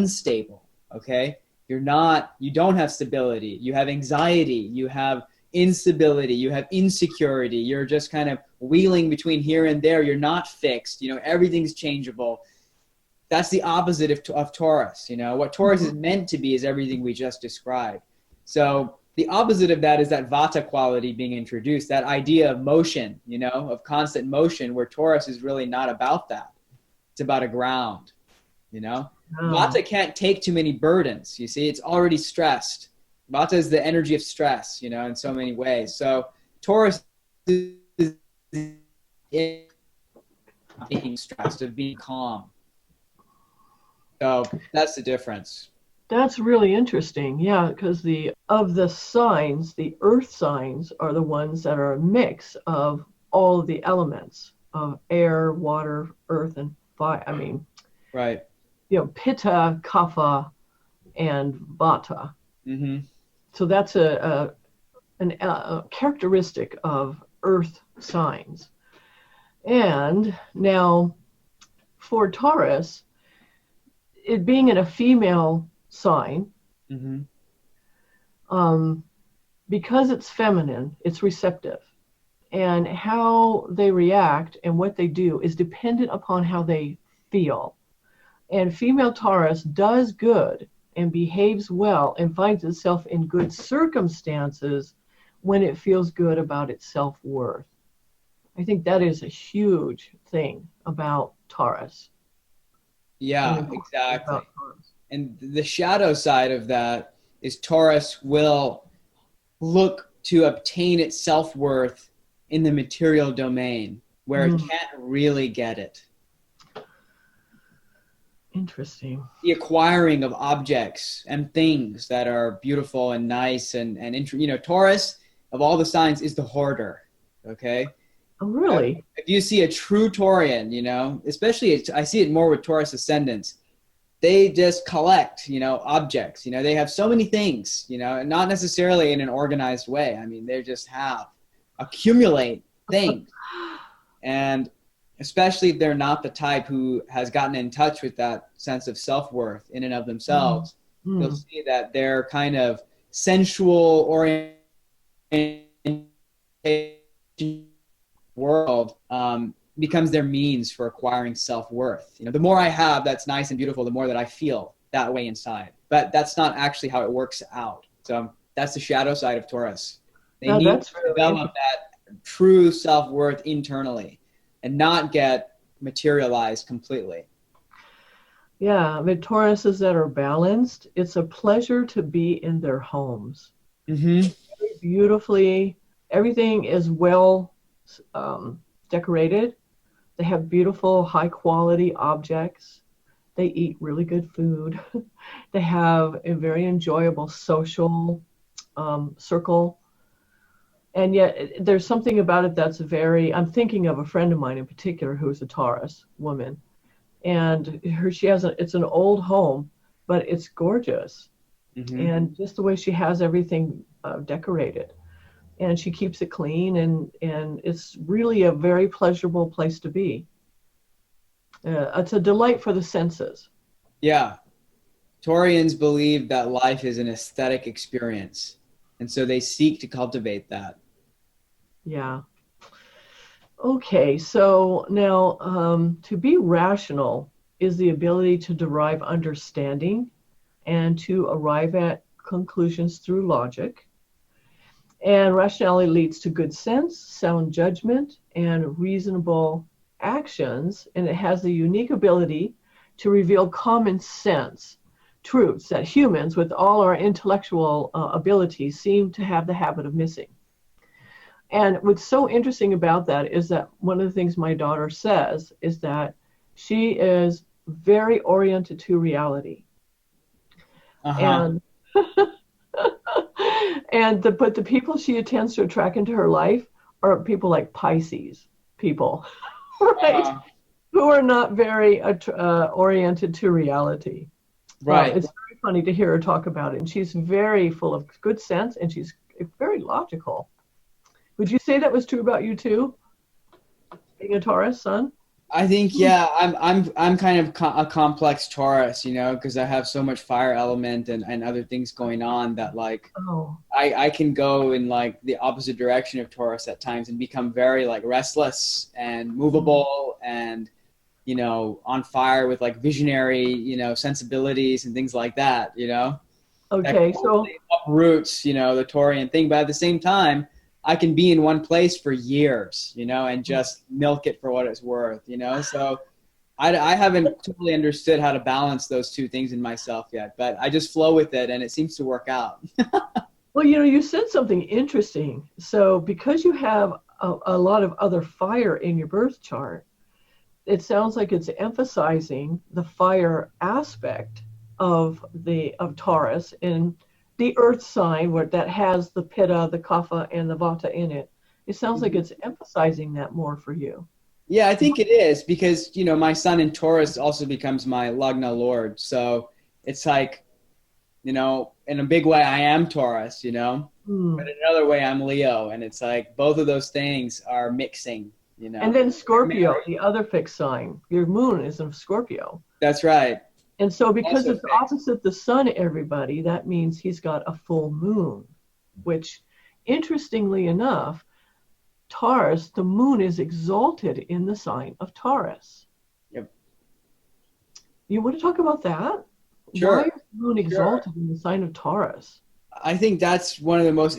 unstable, okay? You don't have stability. You have anxiety, you have instability, you have insecurity. You're just kind of wheeling between here and there. You're not fixed. Everything's changeable. That's the opposite of Taurus. What Taurus is meant to be is everything we just described. So the opposite of that is that Vata quality being introduced, that idea of motion, of constant motion, where Taurus is really not about that. It's about a ground, Vata can't take too many burdens. You see, it's already stressed. Vata is the energy of stress, in so many ways. So Taurus is being stressed, of being calm. So that's the difference. That's really interesting. Yeah, because of the signs, the earth signs are the ones that are a mix of all of the elements of air, water, earth, and fire. Right. Pitta, Kapha, and Vata. Mm-hmm. So that's a characteristic of earth signs. And now for Taurus, it being in a female sign, because it's feminine, it's receptive. And how they react and what they do is dependent upon how they feel. And female Taurus does good and behaves well and finds itself in good circumstances when it feels good about its self-worth. I think that is a huge thing about Taurus. Yeah, exactly. And the shadow side of that is Taurus will look to obtain its self-worth in the material domain where it can't really get it. Interesting. The acquiring of objects and things that are beautiful and nice and Taurus, of all the signs, is the hoarder. Okay. Oh, really? If you see a true Taurian, especially I see it more with Taurus ascendants, they just collect, objects. They have so many things, and not necessarily in an organized way. They just accumulate things. And especially if they're not the type who has gotten in touch with that sense of self-worth in and of themselves, you'll see that their kind of sensual orientation world becomes their means for acquiring self-worth. The more I have that's nice and beautiful, the more that I feel that way inside. But that's not actually how it works out. So that's the shadow side of Taurus. They need to develop that true self-worth internally and not get materialized completely. Yeah, with Tauruses that are balanced, it's a pleasure to be in their homes. Very beautifully, everything is well decorated. They have beautiful, high-quality objects. They eat really good food. They have a very enjoyable social circle. And yet there's something about it that's I'm thinking of a friend of mine in particular who's a Taurus woman. And it's an old home, but it's gorgeous. And just the way she has everything decorated. And she keeps it clean, and it's really a very pleasurable place to be. It's a delight for the senses. Yeah. Taurians believe that life is an aesthetic experience, and so they seek to cultivate that. Yeah. Okay, so now to be rational is the ability to derive understanding and to arrive at conclusions through logic. And rationality leads to good sense, sound judgment, and reasonable actions. And it has the unique ability to reveal common sense truths that humans, with all our intellectual abilities, seem to have the habit of missing. And what's so interesting about that is that one of the things my daughter says is that she is very oriented to reality. But the people she tends to attract into her life are people like Pisces people, right? Who are not very oriented to reality. Right. It's very funny to hear her talk about it. And she's very full of good sense, and she's very logical. Would you say that was true about you too, being a Taurus sun? I think, yeah, I'm kind of a complex Taurus, you know, because I have so much fire element and other things going on that like Oh. I can go in like the opposite direction of Taurus at times and become very like restless and movable and, you know, on fire with like visionary, you know, sensibilities and things like that, you know. That Okay, so totally uproots, you know, the Taurian thing. But at the same time, I can be in one place for years, you know, and just milk it for what it's worth, you know. So I haven't totally understood how to balance those two things in myself yet, but I just flow with it and it seems to work out. well, you know, you said something interesting. So because you have a lot of other fire in your birth chart, it sounds like it's emphasizing the fire aspect of Taurus in the earth sign where that has the pitta, the kapha, and the vata in it. It sounds like it's emphasizing that more for you. Yeah, I think it is because, you know, my sun in Taurus also becomes my Lagna Lord. So it's like, you know, in a big way, I am Taurus, you know, but Hmm. in another way, I'm Leo. And it's like both of those things are mixing, you And know. then They're Scorpio, married. the other fixed sign. Your moon is in Scorpio. That's right. And so because Also it's fixed. opposite the sun, everybody, that means he's got a full moon, which interestingly enough, Taurus, the moon is exalted in the sign of Taurus. Yep. You want to talk about that? Why Sure. is the moon Sure. exalted in the sign of Taurus? I think that's one of the most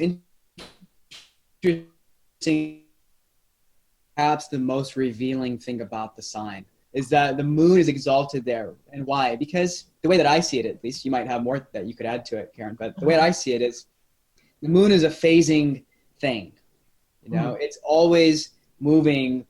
interesting, perhaps the most revealing thing about the sign is that the moon is exalted there. And why? Because the way that I see it, at least, you might have more that you could add to it, Karen, but the way I see it is the moon is a phasing thing. You know, Mm. it's always moving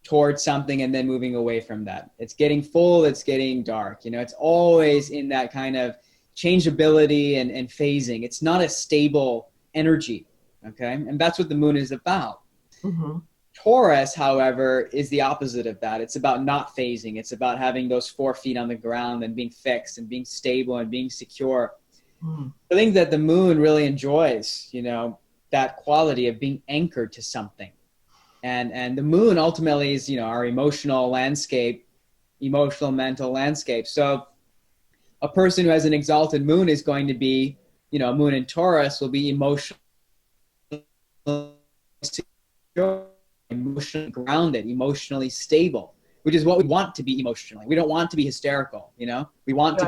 towards something and then moving away from that. It's getting full, it's getting dark. You know, it's always in that kind of changeability and phasing. It's not a stable energy. Okay. And that's what the moon is about. Mm-hmm. Taurus, however, is the opposite of that. It's about not phasing. It's about having those 4 feet on the ground and being fixed and being stable and being secure. Mm. I think that the moon really enjoys, you know, that quality of being anchored to something. And the moon ultimately is, you know, our emotional landscape, emotional mental landscape. So a person who has an exalted moon is going to be, you know, a moon in Taurus will be emotionally secure, emotionally grounded, emotionally stable, which is what we want to be emotionally. We don't want to be hysterical, you know. Right, We want to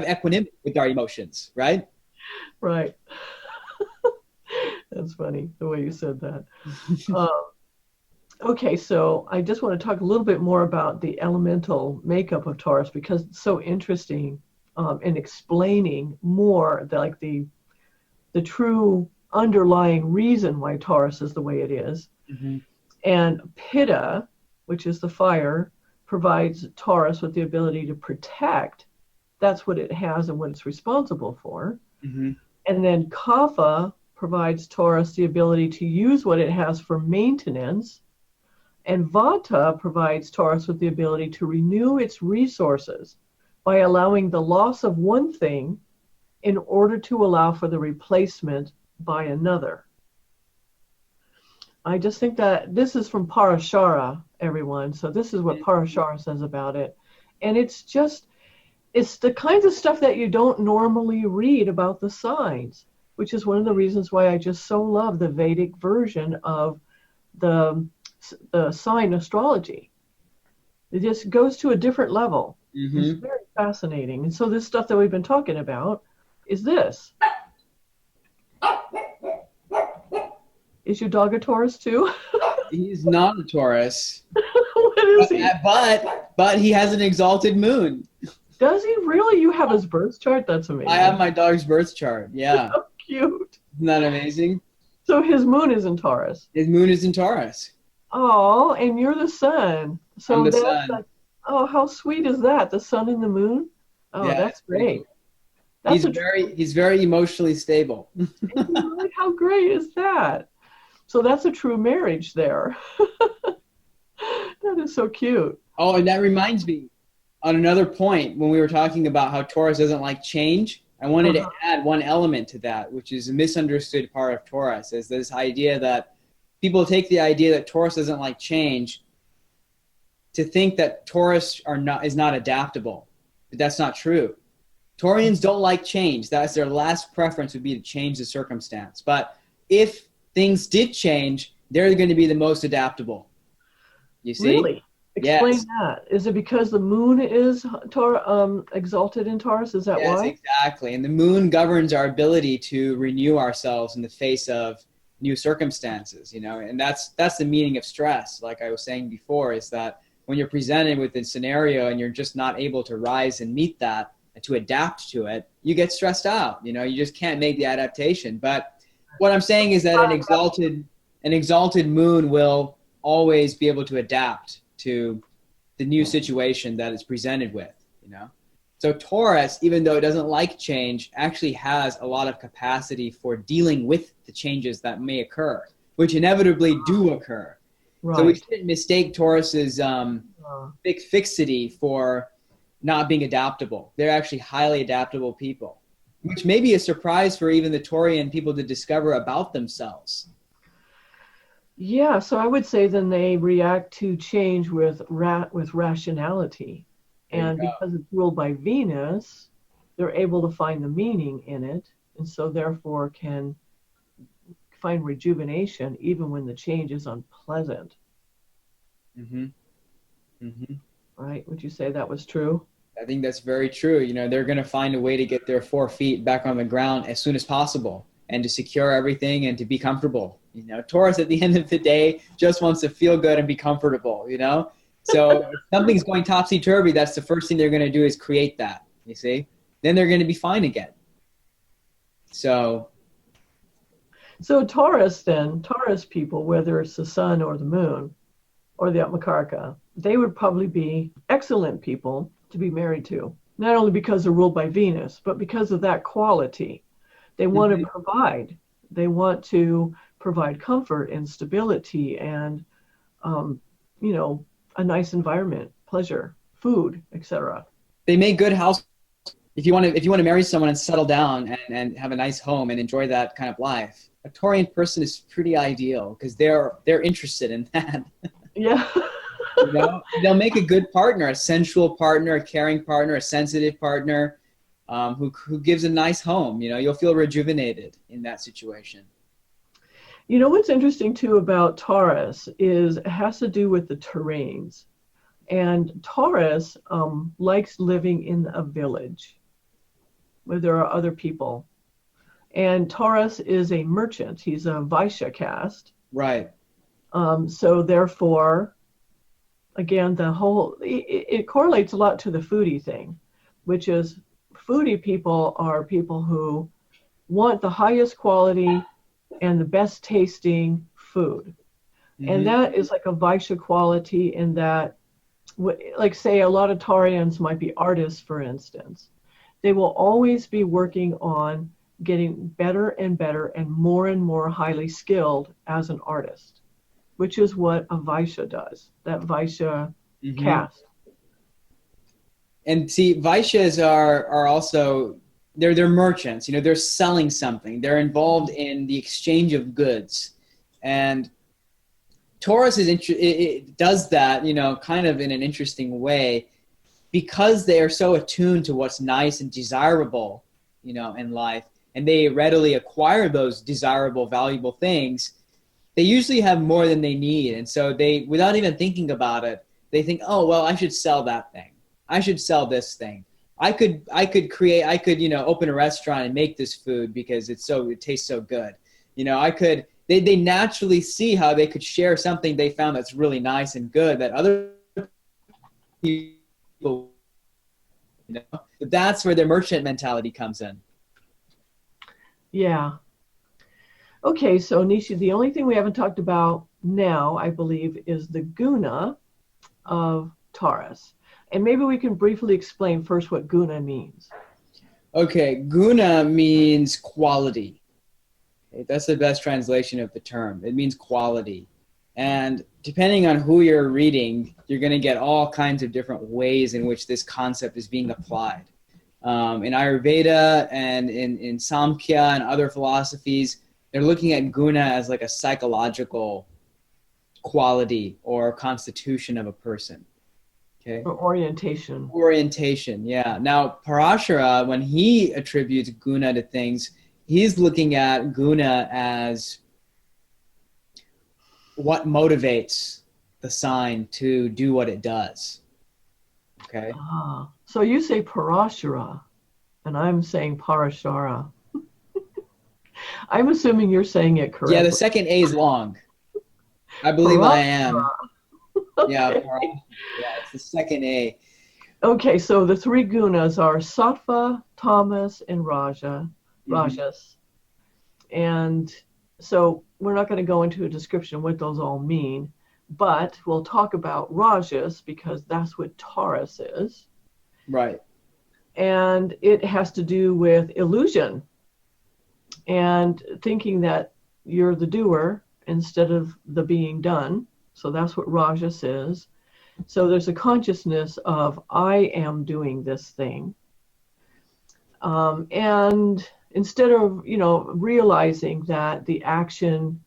have equanimity with our emotions, right? right. That's funny the way you said that. Um, okay, so I just want to talk a little bit more about the elemental makeup of Taurus because it's so interesting in explaining more the true underlying reason why Taurus is the way it is. Mm-hmm. And Pitta, which is the fire, provides Taurus with the ability to protect. That's what it has and what it's responsible for. Mm-hmm. And then Kapha provides Taurus the ability to use what it has for maintenance. And Vata provides Taurus with the ability to renew its resources by allowing the loss of one thing in order to allow for the replacement by another. I just think that this is from Parashara, everyone. So this is what Parashara says about it. And it's the kinds of stuff that you don't normally read about the signs, which is one of the reasons why I just so love the Vedic version of the, the sign astrology. It just goes to a different level. It's Mm-hmm. very fascinating. And so this stuff that we've been talking about is this. Is your dog a Taurus too? He's not a Taurus, What is he? but he has an exalted moon. Does he really? You have his birth chart? That's I have amazing. my dog's birth chart. Yeah. So cute. Isn't that amazing? So his moon is in Taurus. His moon is in Taurus. Oh, and you're the sun. I'm So the that's sun. like, oh, how sweet is that? The sun and the moon? Oh, Yeah, that's it's pretty great. cool. That's a true, He's very emotionally stable. how great is that? So that's a true marriage there. That is so cute. Oh, and that reminds me, on another point, when we were talking about how Taurus doesn't like change, I wanted to Uh-huh. add one element to that, which is a misunderstood part of Taurus, is this idea that people take the idea that Taurus doesn't like change to think that Taurus is not adaptable, but that's not true. Taurians don't like change. That's their last preference, would be to change the circumstance. But if things did change, they're going to be the most adaptable. You see? Really? Explain Yes. that. Is it because the moon is exalted in Taurus? Is that Yes, why? exactly. And the moon governs our ability to renew ourselves in the face of new circumstances, you know, and that's the meaning of stress. Like I was saying before, is that when you're presented with a scenario and you're just not able to rise and meet that and to adapt to it, you get stressed out. You know, you just can't make the adaptation. But what I'm saying is that an exalted moon will always be able to adapt to the new situation that it's presented with, you know. So Taurus, even though it doesn't like change, actually has a lot of capacity for dealing with the changes that may occur, which inevitably do occur. Right. So we shouldn't mistake Taurus's big fixity for not being adaptable. They're actually highly adaptable people, which may be a surprise for even the Taurian people to discover about themselves. Yeah, so I would say then they react to change with rationality. And because it's ruled by Venus, they're able to find the meaning in it, and so therefore can find rejuvenation even when the change is unpleasant. Mm-hmm. Mm-hmm. Right? Would you say that was true? I think that's very true. You know, they're going to find a way to get their 4 feet back on the ground as soon as possible and to secure everything and to be comfortable. You know, Taurus at the end of the day just wants to feel good and be comfortable, you know? So if something's going topsy-turvy, that's the first thing they're going to do is create that, you see? Then they're going to be fine again. So Taurus people, whether it's the sun or the moon or the Atmakarka, they would probably be excellent people to be married to, not only because they're ruled by Venus, but because of that quality. They want to provide. They want to provide comfort and stability and, you know, a nice environment, pleasure, food, etc. they make good house. If you want to marry someone and settle down and have a nice home and enjoy that kind of life, a Taurian person is pretty ideal because they're interested in that. Yeah. You know, they'll make a good partner, a sensual partner, a caring partner, a sensitive partner, who gives a nice home. You know, you'll feel rejuvenated in that situation. You know what's interesting too about Taurus is it has to do with the terrains. And Taurus likes living in a village where there are other people. And Taurus is a merchant. He's a Vaishya caste. Right. So therefore, again, it correlates a lot to the foodie thing, which is foodie people are people who want the highest quality and the best tasting food. Mm-hmm. And that is like a Vaishya quality in that, like say a lot of Taurians might be artists, for instance. They will always be working on getting better and better and more highly skilled as an artist, which is what a Vaishya does, that Vaishya caste. And see, Vaishyas are also, they're merchants, you know, they're selling something. They're involved in the exchange of goods. And Taurus it does that, you know, kind of in an interesting way because they are so attuned to what's nice and desirable, you know, in life, and they readily acquire those desirable, valuable things. They usually have more than they need. And so they, without even thinking about it, they think, oh, well, I should sell that thing. I should sell this thing. I could, you know, open a restaurant and make this food because it tastes so good. You know, they naturally see how they could share something they found that's really nice and good that other people, you know, but that's where their merchant mentality comes in. Yeah. Okay, so Neeshee, the only thing we haven't talked about now, I believe, is the guna of Taurus. And maybe we can briefly explain first what guna means. Okay, guna means quality. That's the best translation of the term. It means quality. And depending on who you're reading, you're going to get all kinds of different ways in which this concept is being applied. In Ayurveda and in Samkhya and other philosophies, they're looking at guna as like a psychological quality or constitution of a person. Okay. Or orientation. Orientation, yeah. Now, Parashara, when he attributes guna to things, he's looking at guna as what motivates the sign to do what it does. Okay. Ah, so you say Parashara, and I'm saying Parashara. I'm assuming you're saying it Yeah, the correctly. second A is long. I believe I Parashara. am. Yeah, Okay. yeah, it's the second A. Okay, so the three gunas are Sattva, Tamas, and Mhm. Rajas. And so we're not going to go into a description of what those all mean, but we'll talk about Rajas because that's what Taurus is. Right. And it has to do with illusion and thinking that you're the doer instead of the being done. So that's what Rajas is. So there's a consciousness of I am doing this thing. And instead of, realizing that the action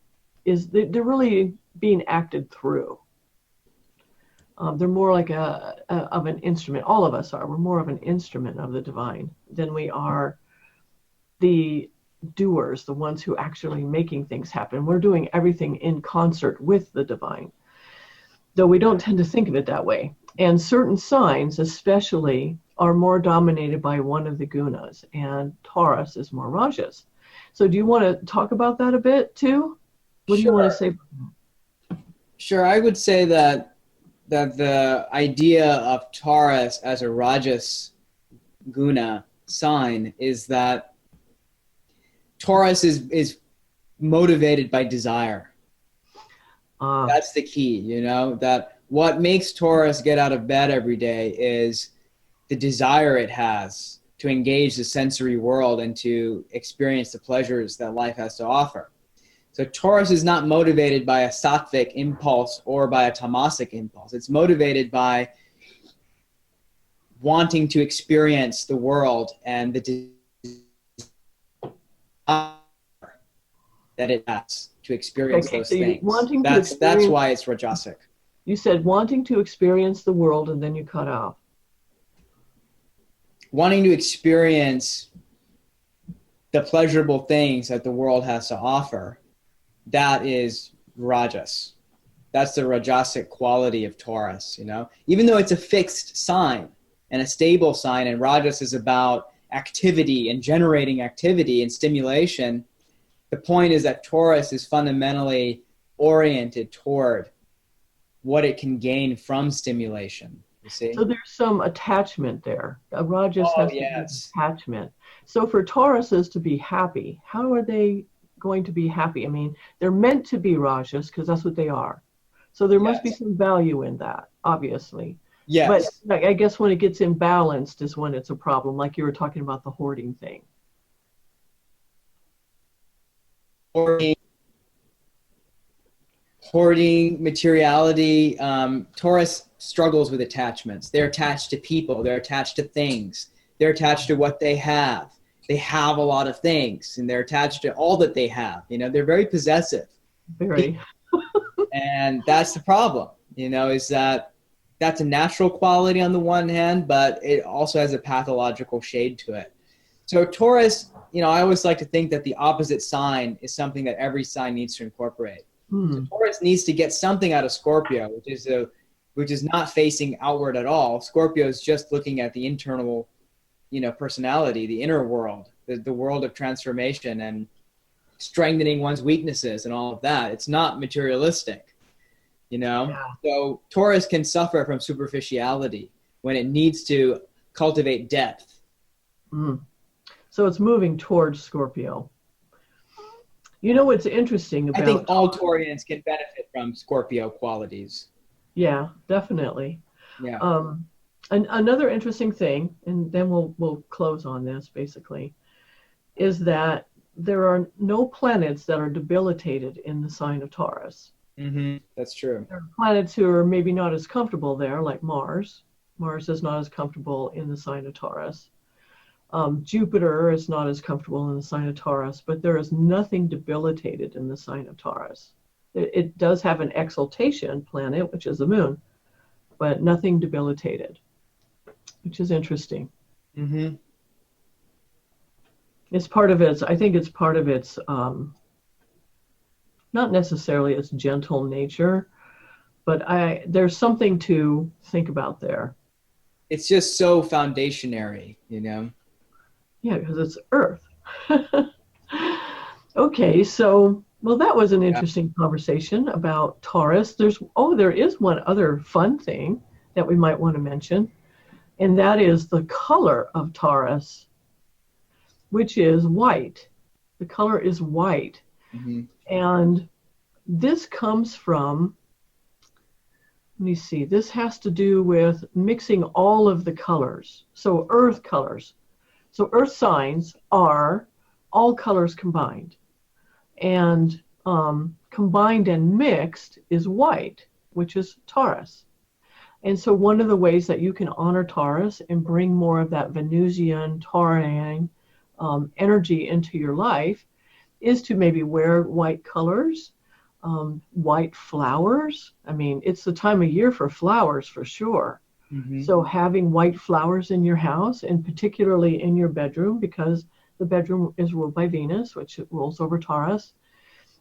is, they're really being acted through. They're more like of an instrument. All of us are. We're more of an instrument of the divine than we are the doers, the ones who actually making things happen. We're doing everything in concert with the divine, though we don't tend to think of it that way. And certain signs, especially, are more dominated by one of the gunas, and Taurus is more Rajas. So do you want to talk about that a bit too? What do you want to say? Sure. I would say that the idea of Taurus as a Rajas guna sign is that Taurus is motivated by desire. That's the key, that what makes Taurus get out of bed every day is the desire it has to engage the sensory world and to experience the pleasures that life has to offer. So Taurus is not motivated by a sattvic impulse or by a tamasic impulse. It's motivated by wanting to experience the world and the desire that it has to experience Okay, those so you things. wanting to That's experience, why it's Rajasic. you said wanting to experience the world and then you cut off. Wanting to experience the pleasurable things that the world has to offer, that is Rajas. That's the Rajasic quality of Taurus, Even though it's a fixed sign and a stable sign, and Rajas is about activity and generating activity and stimulation, the point is that Taurus is fundamentally oriented toward what it can gain from stimulation. You see? So there's some attachment there. Rajas Oh, has to do with yes. attachment. So for Tauruses to be happy, how are they going to be happy? I mean, they're meant to be Rajas because that's what they are. So there must be some value in that, obviously. Yes. But I guess when it gets imbalanced is when it's a problem, like you were talking about the hoarding thing. Hoarding, materiality. Taurus struggles with attachments. They're attached to people. They're attached to things. They're attached to what they have. They have a lot of things, and they're attached to all that they have. They're very possessive. Very. And that's the problem, is that that's a natural quality on the one hand, but it also has a pathological shade to it. So Taurus, I always like to think that the opposite sign is something that every sign needs to incorporate. So Taurus needs to get something out of Scorpio, which is not facing outward at all. Scorpio is just looking at the internal, personality, the inner world, the world of transformation and strengthening one's weaknesses and all of that. It's not materialistic, Yeah. So Taurus can suffer from superficiality when it needs to cultivate depth. So it's moving towards Scorpio. You know what's interesting about... I think all Taurians can benefit from Scorpio qualities. Yeah, definitely. Yeah. Another interesting thing, and then we'll close on this basically, is that there are no planets that are debilitated in the sign of Taurus. Mm-hmm. That's true. There are planets who are maybe not as comfortable there, like Mars. Mars is not as comfortable in the sign of Taurus. Jupiter is not as comfortable in the sign of Taurus, but there is nothing debilitated in the sign of Taurus. It does have an exaltation planet, which is the moon, but nothing debilitated, which is interesting. Mm-hmm. It's part of its, I think it's part of its, not necessarily its gentle nature, but there's something to think about there. It's just so foundationary, you know? Yeah, because it's Earth. Okay, so, well, that was an Yeah. interesting conversation about Taurus. There is one other fun thing that we might want to mention, and that is the color of Taurus, which is white. The color is white. Mm-hmm. And this comes from, let me see, this has to do with mixing all of the colors. So earth colors. So earth signs are all colors combined. And combined and mixed is white, which is Taurus. And so one of the ways that you can honor Taurus and bring more of that Venusian, Taurian energy into your life is to maybe wear white colors, white flowers. I mean, it's the time of year for flowers for sure. Mm-hmm. So having white flowers in your house, and particularly in your bedroom, because the bedroom is ruled by Venus, which rules over Taurus.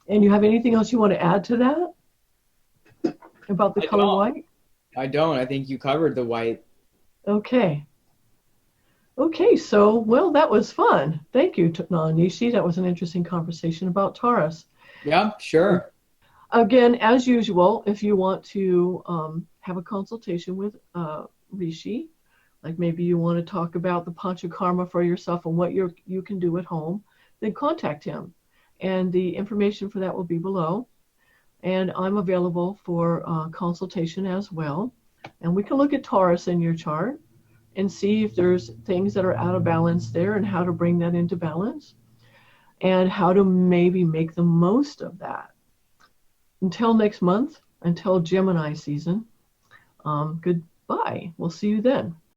And you have anything else you want to add to that about the color white? I don't. I think you covered the white. Okay. Okay, so, well, that was fun. Thank you, Neeshee. That was an interesting conversation about Taurus. Yeah, sure. Again, as usual, if you want to have a consultation with Rishi, like maybe you want to talk about the Panchakarma for yourself and what you can do at home, then contact him. And the information for that will be below. And I'm available for consultation as well. And we can look at Taurus in your chart and see if there's things that are out of balance there and how to bring that into balance and how to maybe make the most of that. Until next month, until Gemini season, goodbye. We'll see you then.